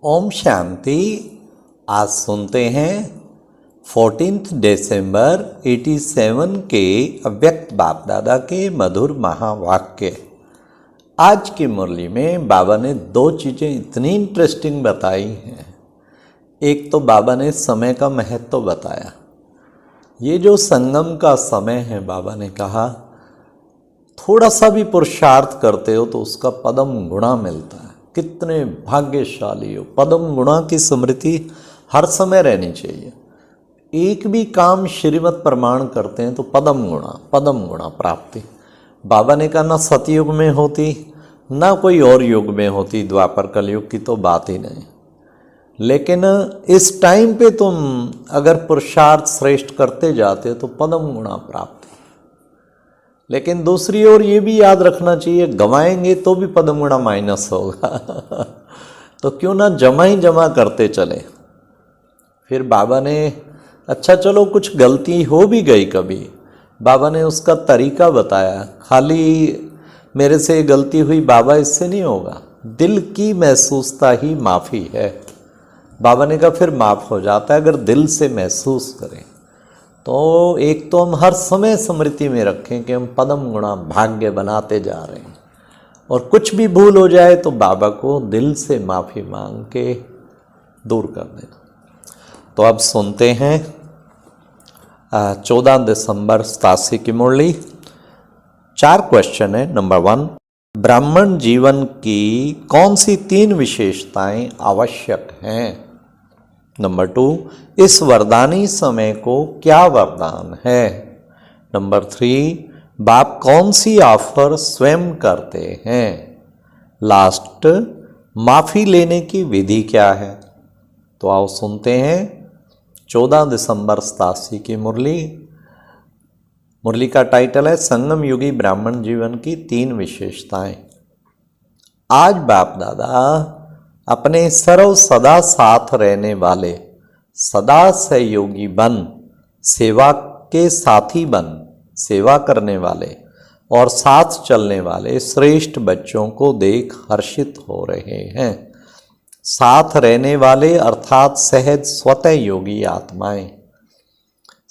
ओम शांति। आज सुनते हैं 14 दिसंबर 87 के अव्यक्त बाप दादा के मधुर महावाक्य। आज की मुरली में बाबा ने दो चीज़ें इतनी इंटरेस्टिंग बताई हैं। एक तो बाबा ने समय का महत्व बताया। ये जो संगम का समय है, बाबा ने कहा थोड़ा सा भी पुरुषार्थ करते हो तो उसका पदम गुणा मिलता है। कितने भाग्यशाली हो। पदम गुणा की स्मृति हर समय रहनी चाहिए। एक भी काम श्रीमत प्रमाण करते हैं तो पदम गुणा प्राप्ति। बाबा ने कहा ना सतयुग में होती ना कोई और युग में होती, द्वापर कलयुग की तो बात ही नहीं। लेकिन इस टाइम पे तुम अगर पुरुषार्थ श्रेष्ठ करते जाते हो तो पदम गुणा प्राप्ति। लेकिन दूसरी ओर ये भी याद रखना चाहिए, गवाएंगे तो भी पदम गुणा माइनस होगा तो क्यों ना जमा करते चले। फिर बाबा ने अच्छा चलो कुछ गलती हो भी गई कभी, बाबा ने उसका तरीका बताया। खाली मेरे से गलती हुई बाबा इससे नहीं होगा, दिल की महसूसता ही माफ़ी है। बाबा ने कहा फिर माफ़ हो जाता है अगर दिल से महसूस करें। तो एक तो हम हर समय स्मृति में रखें कि हम पदम गुणा भाग्य बनाते जा रहे हैं, और कुछ भी भूल हो जाए तो बाबा को दिल से माफ़ी मांग के दूर कर देना। तो अब सुनते हैं 14 दिसंबर 87 की मुरली। 4 क्वेश्चन है। नंबर 1, ब्राह्मण जीवन की कौन सी 3 विशेषताएं आवश्यक हैं? नंबर 2, इस वरदानी समय को क्या वरदान है? नंबर 3, बाप कौन सी ऑफर स्वयं करते हैं? लास्ट, माफ़ी लेने की विधि क्या है? तो आओ सुनते हैं 14 दिसंबर 87 की मुरली। मुरली का टाइटल है संगम युगी ब्राह्मण जीवन की 3 विशेषताएं। आज बाप दादा अपने सर्व सदा साथ रहने वाले, सदा सहयोगी बन, सेवा के साथी बन, सेवा करने वाले और साथ चलने वाले श्रेष्ठ बच्चों को देख हर्षित हो रहे हैं। साथ रहने वाले अर्थात सहज स्वतः योगी आत्माएं,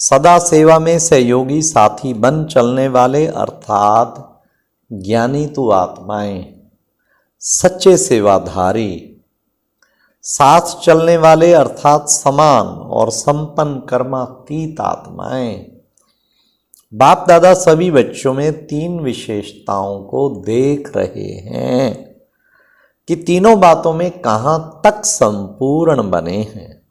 सदा सेवा में सहयोगी साथी बन चलने वाले अर्थात ज्ञानी तु आत्माएं, सच्चे सेवाधारी, साथ चलने वाले अर्थात समान और संपन्न कर्मातीत आत्माएं। बाप दादा सभी बच्चों में 3 विशेषताओं को देख रहे हैं कि तीनों बातों में कहाँ तक संपूर्ण बने हैं।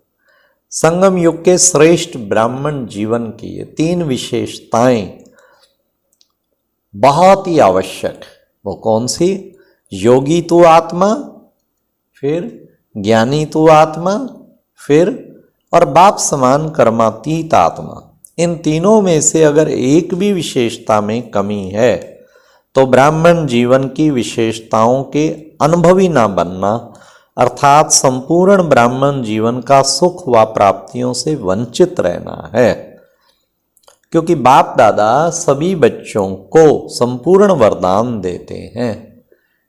संगम युग के श्रेष्ठ ब्राह्मण जीवन की ये 3 विशेषताएं बहुत ही आवश्यक। वो कौन सी? योगी तु आत्मा, फिर ज्ञानी तु आत्मा, फिर और बाप समान कर्मातीत आत्मा। इन तीनों में से अगर एक भी विशेषता में कमी है तो ब्राह्मण जीवन की विशेषताओं के अनुभवी ना बनना अर्थात संपूर्ण ब्राह्मण जीवन का सुख व प्राप्तियों से वंचित रहना है। क्योंकि बाप दादा सभी बच्चों को संपूर्ण वरदान देते हैं।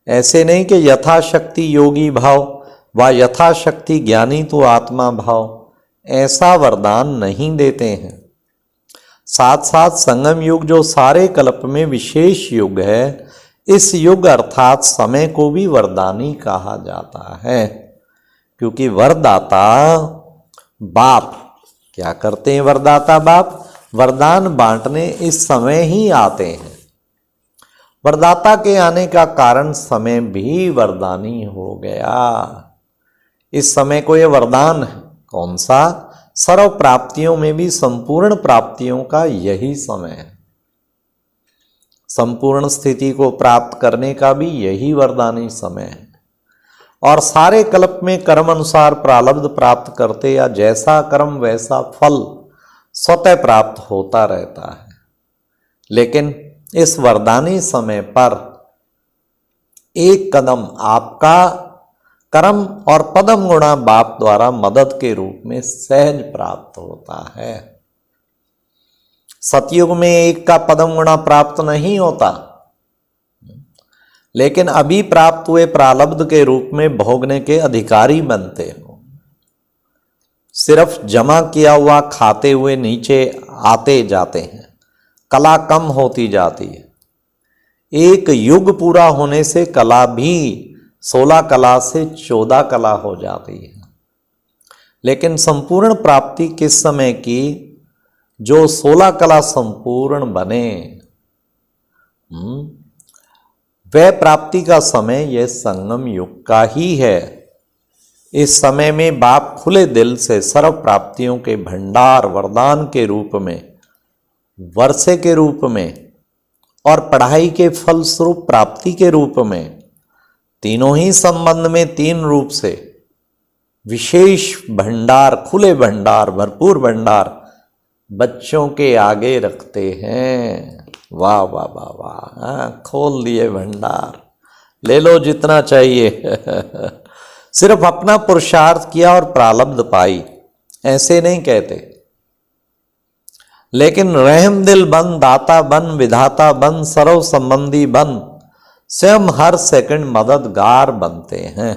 ऐसे नहीं कि यथाशक्ति योगी भाव व यथाशक्ति ज्ञानी तो आत्मा भाव, ऐसा वरदान नहीं देते हैं। साथ साथ संगम युग जो सारे कल्प में विशेष युग है, इस युग अर्थात समय को भी वरदानी कहा जाता है। क्योंकि वरदाता बाप क्या करते हैं? वरदाता बाप वरदान बांटने इस समय ही आते हैं। वरदाता के आने का कारण समय भी वरदानी हो गया। इस समय को यह वरदान है। कौन सा? सर्व प्राप्तियों में भी संपूर्ण प्राप्तियों का यही समय है। संपूर्ण स्थिति को प्राप्त करने का भी यही वरदानी समय है। और सारे कल्प में कर्म अनुसार प्रारब्ध प्राप्त करते या जैसा कर्म वैसा फल स्वतः प्राप्त होता रहता है। लेकिन इस वरदानी समय पर एक कदम आपका कर्म और पदम गुणा बाप द्वारा मदद के रूप में सहज प्राप्त होता है। सतयुग में एक का पदम गुणा प्राप्त नहीं होता। लेकिन अभी प्राप्त हुए प्रारब्ध के रूप में भोगने के अधिकारी बनते हो। सिर्फ जमा किया हुआ खाते हुए नीचे आते जाते हैं, कला कम होती जाती है। एक युग पूरा होने से कला भी 16 कला से 14 कला हो जाती है। लेकिन संपूर्ण प्राप्ति किस समय की? जो 16 कला संपूर्ण बने, वह प्राप्ति का समय यह संगम युग का ही है। इस समय में बाप खुले दिल से सर्व प्राप्तियों के भंडार वरदान के रूप में, वर्षे के रूप में और पढ़ाई के फलस्वरूप प्राप्ति के रूप में, तीनों ही संबंध में 3 रूप से विशेष भंडार, खुले भंडार, भरपूर भंडार बच्चों के आगे रखते हैं। वाह वाह वाह वाह, हाँ, खोल दिए भंडार, ले लो जितना चाहिए। सिर्फ अपना पुरुषार्थ किया और प्रारब्ध पाई, ऐसे नहीं कहते। लेकिन रहम दिल बन, दाता बन, विधाता बन, सर्व संबंधी बन, स्वयं हर सेकंड मददगार बनते हैं।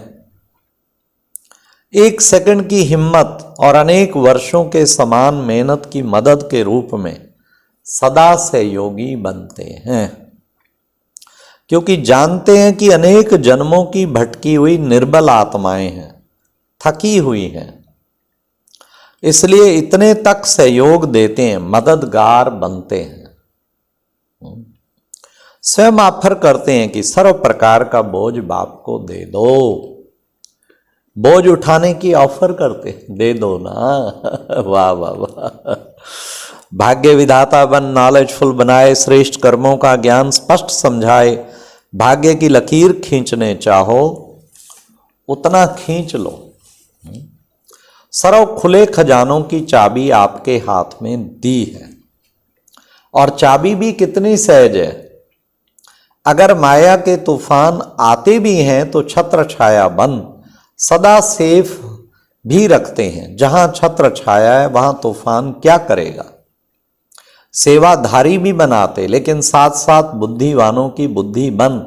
1 सेकंड की हिम्मत और अनेक वर्षों के समान मेहनत की मदद के रूप में सदा सहयोगी बनते हैं, क्योंकि जानते हैं कि अनेक जन्मों की भटकी हुई निर्बल आत्माएं हैं, थकी हुई हैं। इसलिए इतने तक सहयोग देते हैं, मददगार बनते हैं। स्वयं ऑफर करते हैं कि सर्व प्रकार का बोझ बाप को दे दो। बोझ उठाने की ऑफर करते, दे दो ना। वाह वाह वाह। भाग्य विधाता बन, नॉलेजफुल बनाए, श्रेष्ठ कर्मों का ज्ञान स्पष्ट समझाए। भाग्य की लकीर खींचने चाहो उतना खींच लो। सर्व खुले खजानों की चाबी आपके हाथ में दी है, और चाबी भी कितनी सहज है। अगर माया के तूफान आते भी हैं तो छत्र छाया बन सदा सेफ भी रखते हैं। जहां छत्र छाया है वहां तूफान क्या करेगा। सेवाधारी भी बनाते, लेकिन साथ साथ बुद्धिवानों की बुद्धि बन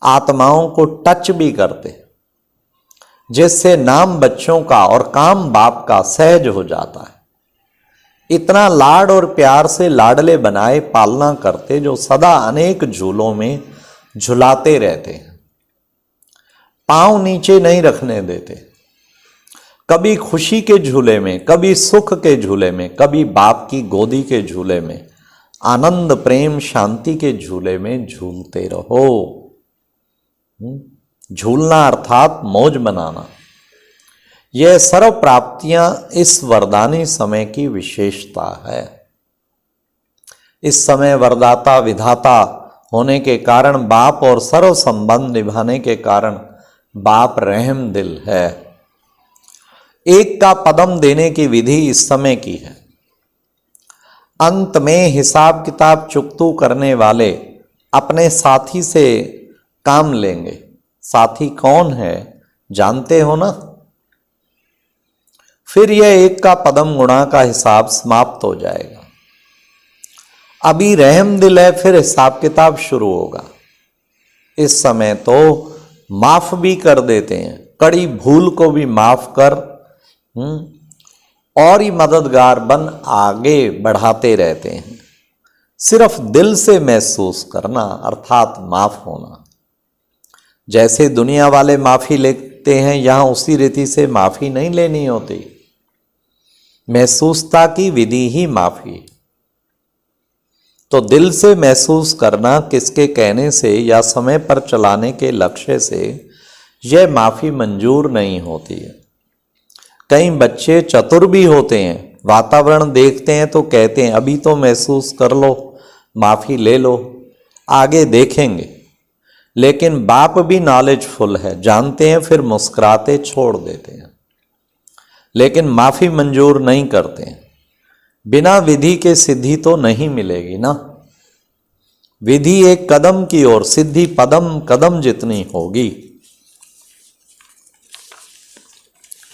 आत्माओं को टच भी करते, जिससे नाम बच्चों का और काम बाप का सहज हो जाता है। इतना लाड और प्यार से लाडले बनाए पालना करते, जो सदा अनेक झूलों में झुलाते रहते हैं। पांव नीचे नहीं रखने देते, कभी खुशी के झूले में, कभी सुख के झूले में, कभी बाप की गोदी के झूले में, आनंद प्रेम शांति के झूले में झूलते रहो। झूलना अर्थात मौज बनाना। यह सर्व प्राप्तियां इस वरदानी समय की विशेषता है। इस समय वरदाता विधाता होने के कारण बाप और सर्व संबंध निभाने के कारण बाप रहम दिल है। एक का पदम देने की विधि इस समय की है। अंत में हिसाब किताब चुकतू करने वाले अपने साथी से काम लेंगे। साथी कौन है जानते हो ना? फिर यह एक का पदम गुणा का हिसाब समाप्त हो जाएगा। अभी रहम दिल है, फिर हिसाब किताब शुरू होगा। इस समय तो माफ भी कर देते हैं, कड़ी भूल को भी माफ कर और ही मददगार बन आगे बढ़ाते रहते हैं। सिर्फ दिल से महसूस करना अर्थात माफ होना। जैसे दुनिया वाले माफी लेते हैं, यहां उसी रीति से माफी नहीं लेनी होती। महसूसता की विधि ही माफी। तो दिल से महसूस करना किसके कहने से या समय पर चलाने के लक्ष्य से यह माफी मंजूर नहीं होती है। कई बच्चे चतुर भी होते हैं, वातावरण देखते हैं तो कहते हैं अभी तो महसूस कर लो, माफी ले लो, आगे देखेंगे। लेकिन बाप भी नॉलेजफुल है, जानते हैं, फिर मुस्कुराते छोड़ देते हैं। लेकिन माफी मंजूर नहीं करते हैं। बिना विधि के सिद्धि तो नहीं मिलेगी ना। विधि एक कदम की ओर, सिद्धि पदम कदम जितनी होगी।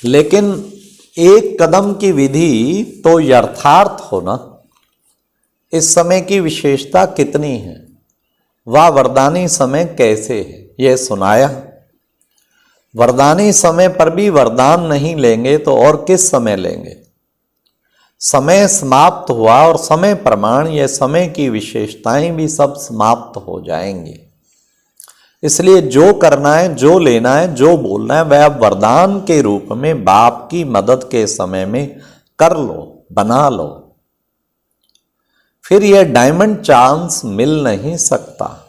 लेकिन एक कदम की विधि तो यथार्थ हो ना। इस समय की विशेषता कितनी है, वह वरदानी समय कैसे है। ये सुनाया। वरदानी समय पर भी वरदान नहीं लेंगे तो और किस समय लेंगे। समय समाप्त हुआ और समय प्रमाण, ये समय की विशेषताएं भी सब समाप्त हो जाएंगी। इसलिए जो करना है, जो लेना है, जो बोलना है, वह अब वरदान के रूप में बाप की मदद के समय में कर लो, बना लो। फिर यह डायमंड चांस मिल नहीं सकता।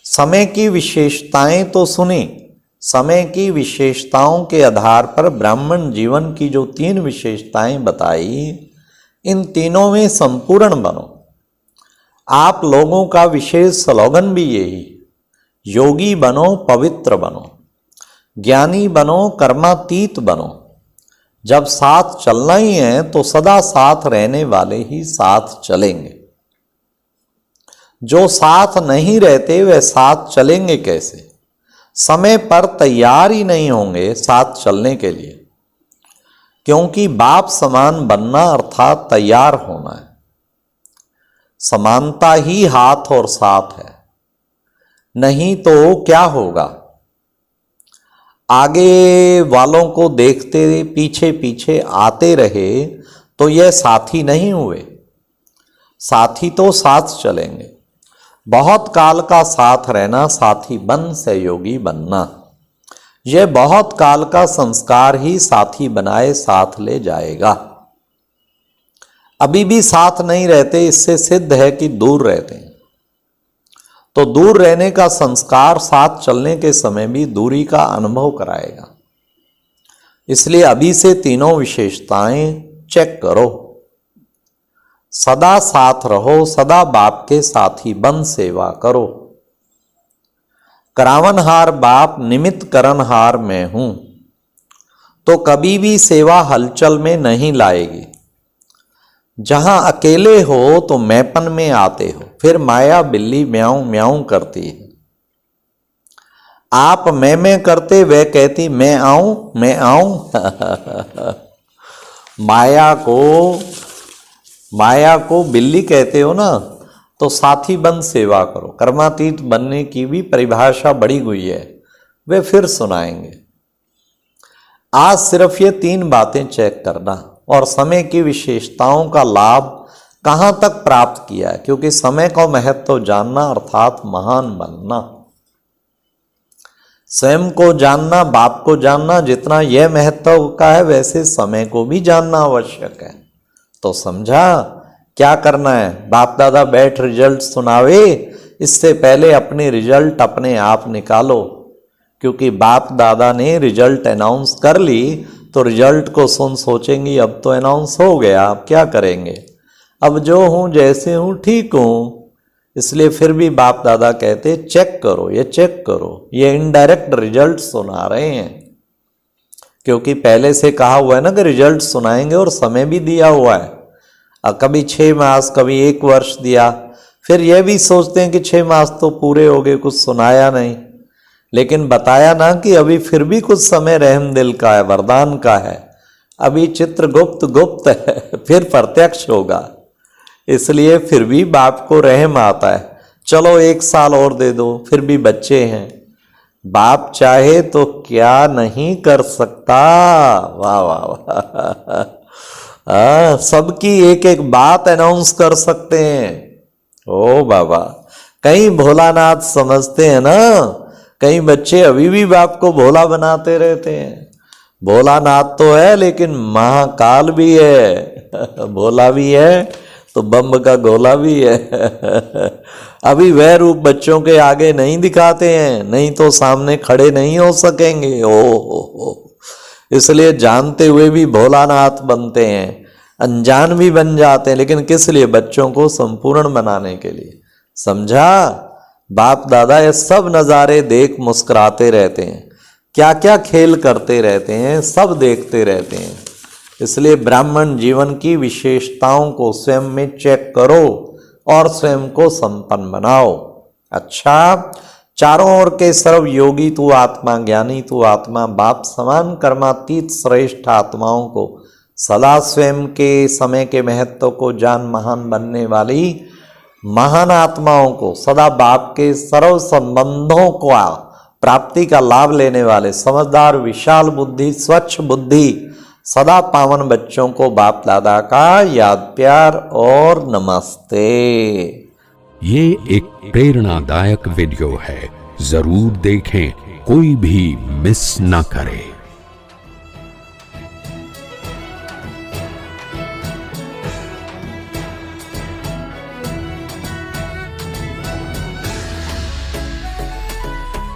समय की विशेषताएं तो सुनी, समय की विशेषताओं के आधार पर ब्राह्मण जीवन की जो 3 विशेषताएं बताई, इन तीनों में संपूर्ण बनो। आप लोगों का विशेष स्लोगन भी यही, योगी बनो, पवित्र बनो, ज्ञानी बनो, कर्मातीत बनो। जब साथ चलना ही है तो सदा साथ रहने वाले ही साथ चलेंगे। जो साथ नहीं रहते वे साथ चलेंगे कैसे। समय पर तैयार ही नहीं होंगे साथ चलने के लिए, क्योंकि बाप समान बनना अर्थात तैयार होना है। समानता ही हाथ और साथ है, नहीं तो क्या होगा। आगे वालों को देखते पीछे पीछे आते रहे तो यह साथी नहीं हुए। साथी तो साथ चलेंगे। बहुत काल का साथ रहना, साथी बन सहयोगी बनना, यह बहुत काल का संस्कार ही साथी बनाए साथ ले जाएगा। अभी भी साथ नहीं रहते, इससे सिद्ध है कि दूर रहते हैं। तो दूर रहने का संस्कार साथ चलने के समय भी दूरी का अनुभव कराएगा। इसलिए अभी से तीनों विशेषताएं चेक करो। सदा साथ रहो, सदा बाप के साथी बन सेवा करो। करावनहार बाप, निमित्त करनहार मैं हूं, तो कभी भी सेवा हलचल में नहीं लाएगी। जहां अकेले हो तो मैपन में आते हो, फिर माया बिल्ली म्याऊं म्याऊं करती है। आप मैं करते, वह कहती मैं आऊं मैं आऊं। माया को बिल्ली कहते हो ना, तो साथी बन सेवा करो। कर्मातीत बनने की भी परिभाषा बड़ी हुई है, वे फिर सुनाएंगे। आज सिर्फ ये 3 बातें चेक करना और समय की विशेषताओं का लाभ कहां तक प्राप्त किया है, क्योंकि समय का महत्व जानना अर्थात महान बनना। स्वयं को जानना, बाप को जानना जितना यह महत्व का है, वैसे समय को भी जानना आवश्यक है। तो समझा क्या करना है। बाप दादा बैठ रिजल्ट सुनावे, इससे पहले अपने रिजल्ट अपने आप निकालो, क्योंकि बाप दादा ने रिजल्ट अनाउंस कर ली तो रिजल्ट को सुन सोचेंगी अब तो अनाउंस हो गया, अब क्या करेंगे, अब जो हूं जैसे हूं ठीक हूं। इसलिए फिर भी बाप दादा कहते चेक करो, ये चेक करो। ये इनडायरेक्ट रिजल्ट सुना रहे हैं, क्योंकि पहले से कहा हुआ है ना कि रिजल्ट सुनाएंगे, और समय भी दिया हुआ है। कभी 6 मास, कभी 1 वर्ष दिया। फिर यह भी सोचते हैं कि 6 मास तो पूरे हो गए, कुछ सुनाया नहीं। लेकिन बताया ना कि अभी फिर भी कुछ समय रहम दिल का है, वरदान का है। अभी चित्रगुप्त गुप्त है, फिर प्रत्यक्ष होगा। इसलिए फिर भी बाप को रहम आता है, चलो 1 साल और दे दो, फिर भी बच्चे हैं। बाप चाहे तो क्या नहीं कर सकता। वाह वाह वाह। सबकी एक एक बात अनाउंस कर सकते हैं। ओ बाबा, कई भोलानाथ समझते हैं ना, कई बच्चे अभी भी बाप को भोला बनाते रहते हैं। भोलानाथ तो है लेकिन महाकाल भी है। भोला भी है तो बम्ब का गोला भी है। अभी वह रूप बच्चों के आगे नहीं दिखाते हैं, नहीं तो सामने खड़े नहीं हो सकेंगे। ओ इसलिए जानते हुए भी भोलानाथ बनते हैं, अनजान भी बन जाते हैं। लेकिन किस लिए? बच्चों को संपूर्ण बनाने के लिए। समझा? बाप दादा ये सब नज़ारे देख मुस्कुराते रहते हैं, क्या क्या खेल करते रहते हैं, सब देखते रहते हैं। इसलिए ब्राह्मण जीवन की विशेषताओं को स्वयं में चेक करो और स्वयं को संपन्न बनाओ। अच्छा, चारों ओर के सर्व योगी तू आत्मा, ज्ञानी तू आत्मा, बाप समान कर्मातीत श्रेष्ठ आत्माओं को सदा स्वयं के समय के महत्व को जान महान बनने वाली महान आत्माओं को, सदा बाप के सर्व संबंधों को प्राप्ति का लाभ लेने वाले समझदार, विशाल बुद्धि, स्वच्छ बुद्धि, सदा पावन बच्चों को बाप दादा का याद, प्यार और नमस्ते। ये एक प्रेरणादायक वीडियो है, जरूर देखें, कोई भी मिस ना करे।